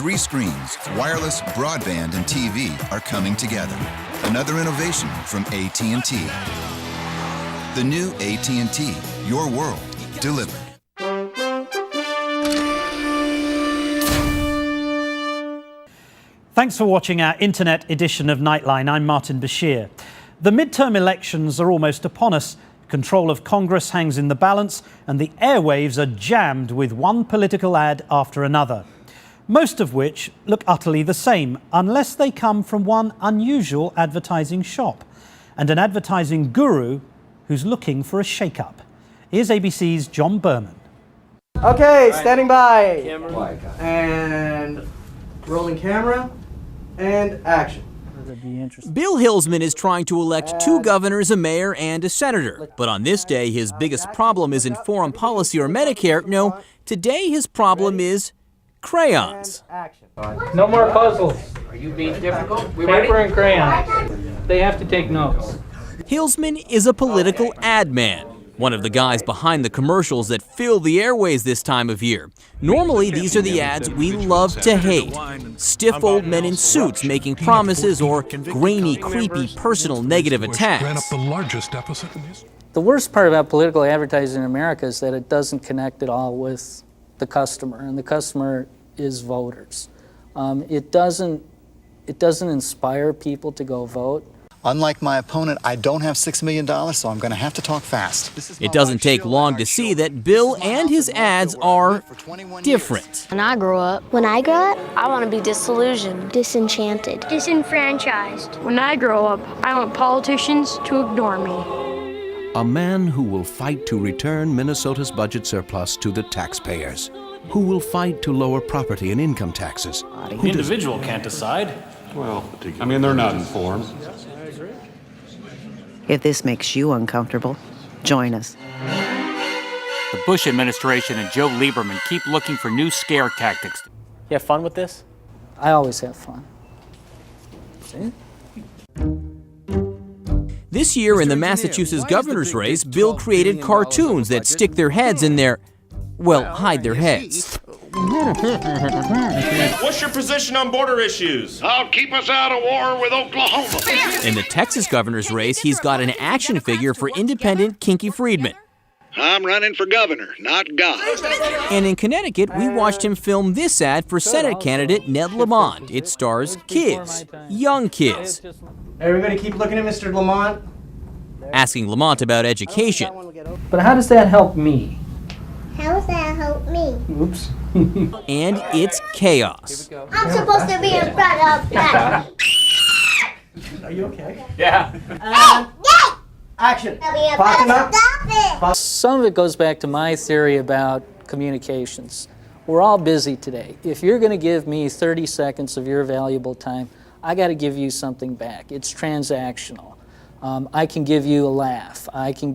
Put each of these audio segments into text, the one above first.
3 screens, wireless, broadband, and TV are coming together. Another innovation from AT&T. The new AT&T, your world, delivered. Thanks for watching our internet edition of Nightline. I'm Martin Bashir. The midterm elections are almost upon us. Control of Congress hangs in the balance, and the airwaves are jammed with one political ad after another, most of which look utterly the same, unless they come from one unusual advertising shop and an advertising guru who's looking for a shake-up. Here's ABC's John Berman. Okay, standing by. And rolling camera and action. Bill Hilsman is trying to elect 2 governors, a mayor, and a senator. But on this day, his biggest problem isn't foreign policy or Medicare. No, today his problem is crayons. No more puzzles. Are you being difficult? Paper and crayons. They have to take notes. Hilsman is a political ad man, one of the guys behind the commercials that fill the airways this time of year. Normally, these are the ads we love to hate. Stiff old men in suits making promises or grainy, creepy, personal negative attacks. The worst part about political advertising in America is that it doesn't connect at all with the customer, and the customer is voters. It doesn't inspire people to go vote. Unlike my opponent, I don't have $6 million, so I'm going to have to talk fast. It doesn't take long to see that Bill and his ads are different. When I grow up, I want to be disillusioned, disenchanted, disenfranchised. When I grow up, I want politicians to ignore me. A man who will fight to return Minnesota's budget surplus to the taxpayers, who will fight to lower property and income taxes. The individual can't decide. Well, I mean, they're not informed. If this makes you uncomfortable, join us. The Bush administration and Joe Lieberman keep looking for new scare tactics. You have fun with this? I always have fun. See? This year in the Massachusetts governor's race, Bill created cartoons that stick their heads in their, well, hide their heads. What's your position on border issues? I'll keep us out of war with Oklahoma. In the Texas governor's race, he's got an action figure for independent Kinky Friedman. I'm running for governor, not God. And in Connecticut, we watched him film this ad for Senate candidate Ned Lamont. It stars kids, young kids. Everybody keep looking at Mr. Lamont. Asking Lamont about education. But how does that help me? How does that help me? Oops. And it's chaos. I'm supposed to be in front of that. Are you okay? Yeah. Action. Some of it goes back to my theory about communications. We're all busy today. If you're going to give me 30 seconds of your valuable time, I got to give you something back. It's transactional. I can give you a laugh. I can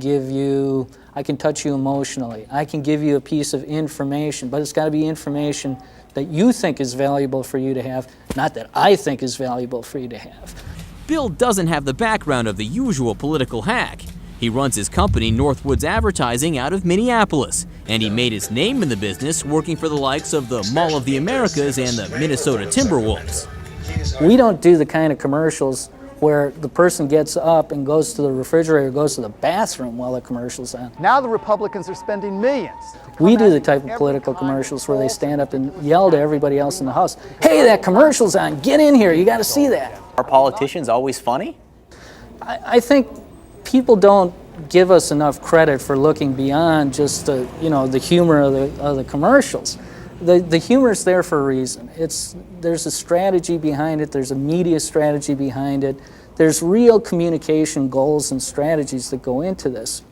touch you emotionally. I can give you a piece of information, but it's got to be information that you think is valuable for you to have, not that I think is valuable for you to have. Bill doesn't have the background of the usual political hack. He runs his company, Northwoods Advertising, out of Minneapolis, and he made his name in the business working for the likes of the Mall of the Americas and the Minnesota Timberwolves. We don't do the kind of commercials where the person gets up and goes to the refrigerator, goes to the bathroom while the commercial's on. Now the Republicans are spending millions. We do the type of political commercials where they stand up and yell to everybody else in the house, hey, that commercial's on, get in here, you got to see that. Are politicians always funny? I think people don't give us enough credit for looking beyond just the humor of the commercials. The humor's there for a reason. There's a strategy behind it, there's a media strategy behind it, there's real communication goals and strategies that go into this.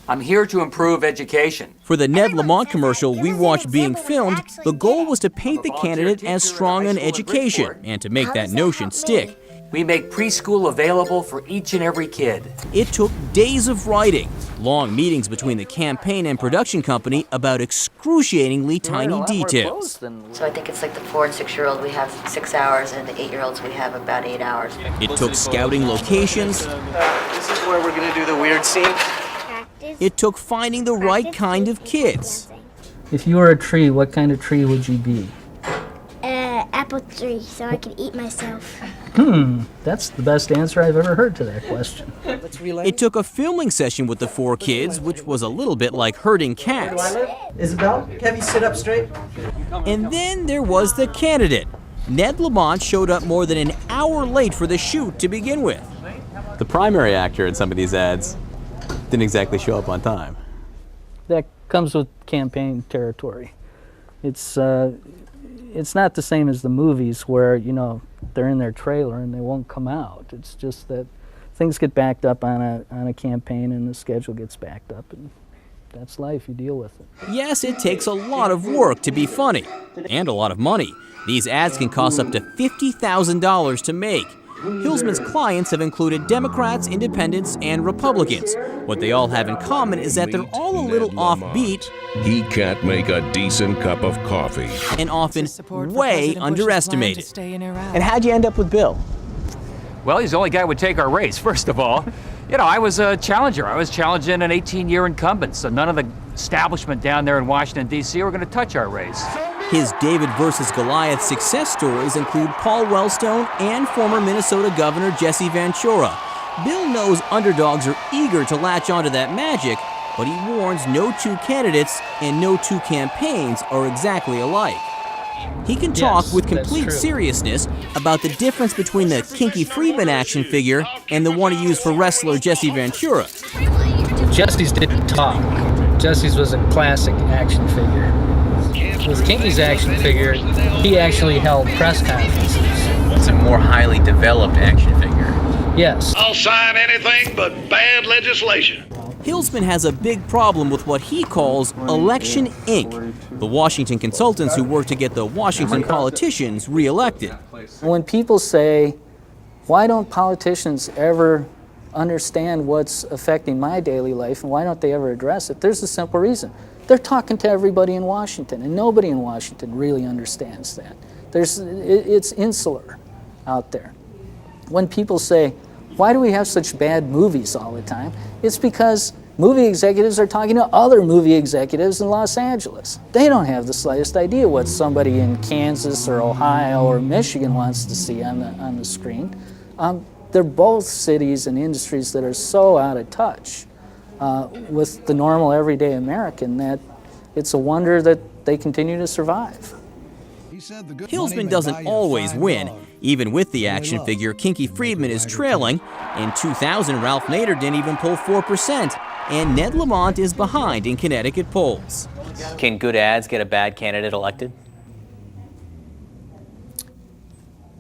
I'm here to improve education. For the Ned Lamont commercial we watched being filmed, the goal was to paint the candidate as strong on education and to make that notion stick. We make preschool available for each and every kid. It took days of writing, long meetings between the campaign and production company about excruciatingly tiny details. So I think it's like the 4 and 6-year-old we have 6 hours, and the 8-year-olds we have about 8 hours. It took scouting locations. This is where we're going to do the weird scene. It took finding the right kind of kids. If you were a tree, what kind of tree would you be? apple tree so I can eat myself. That's the best answer I've ever heard to that question. It took a filming session with the four kids, which was a little bit like herding cats. Isabel, have you sit up straight? And then there was the candidate. Ned Lamont showed up more than an hour late for the shoot to begin with. The primary actor in some of these ads didn't exactly show up on time. That comes with campaign territory. It's not the same as the movies where, you know, they're in their trailer and they won't come out. It's just that things get backed up on a campaign and the schedule gets backed up, and that's life. You deal with it. Yes, it takes a lot of work to be funny, and a lot of money. These ads can cost up to $50,000 to make. Hillsman's clients have included Democrats, Independents, and Republicans. What they all have in common is that they're all a little offbeat. He can't make a decent cup of coffee. And often way underestimated. And how'd you end up with Bill? Well, he's the only guy who would take our race, first of all. You know, I was a challenger. I was challenging an 18-year incumbent, so none of the establishment down there in Washington, D.C. were going to touch our race. His David versus Goliath success stories include Paul Wellstone and former Minnesota Governor Jesse Ventura. Bill knows underdogs are eager to latch onto that magic, but he warns no two candidates and no two campaigns are exactly alike. He can talk with complete seriousness about the difference between the Kinky Friedman action figure and the one he used for wrestler Jesse Ventura. Jesse's didn't talk. Jesse's was a classic action figure. With Kinky's action figure, he actually held press conferences. It's a more highly developed action figure. Yes. I'll sign anything but bad legislation. Hillsman has a big problem with what he calls Election Inc., the Washington consultants who work to get the Washington politicians reelected. When people say, why don't politicians ever understand what's affecting my daily life and why don't they ever address it, there's a simple reason. They're talking to everybody in Washington, and nobody in Washington really understands that. It's insular out there. When people say, why do we have such bad movies all the time? It's because movie executives are talking to other movie executives in Los Angeles. They don't have the slightest idea what somebody in Kansas or Ohio or Michigan wants to see on the screen. They're both cities and industries that are so out of touch with the normal everyday American that it's a wonder that they continue to survive. Hillsman doesn't always win. Even with the action figure, Kinky Friedman is trailing. In 2000, Ralph Nader didn't even pull 4%, and Ned Lamont is behind in Connecticut polls. Can good ads get a bad candidate elected?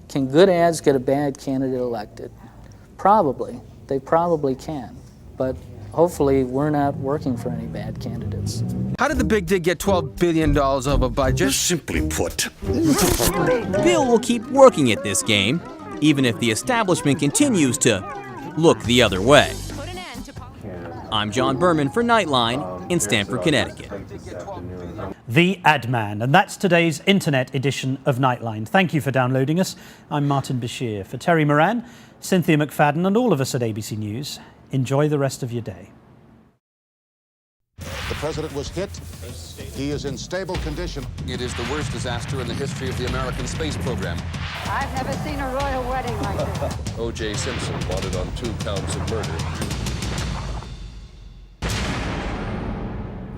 Can good ads get a bad candidate elected? Probably. They probably can. But hopefully we're not working for any bad candidates. How did the Big Dig get $12 billion over budget? Simply put. Bill will keep working at this game, even if the establishment continues to look the other way. I'm John Berman for Nightline in Stamford, Connecticut. The Ad Man, and that's today's internet edition of Nightline. Thank you for downloading us. I'm Martin Bashir. For Terry Moran, Cynthia McFadden, and all of us at ABC News, enjoy the rest of your day. The president was hit. He is in stable condition. It is the worst disaster in the history of the American space program. I've never seen a royal wedding like this. O.J. Simpson wanted on 2 counts of murder.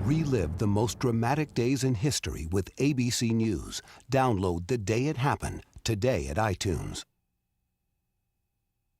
Relive the most dramatic days in history with ABC News. Download The Day It Happened today at iTunes.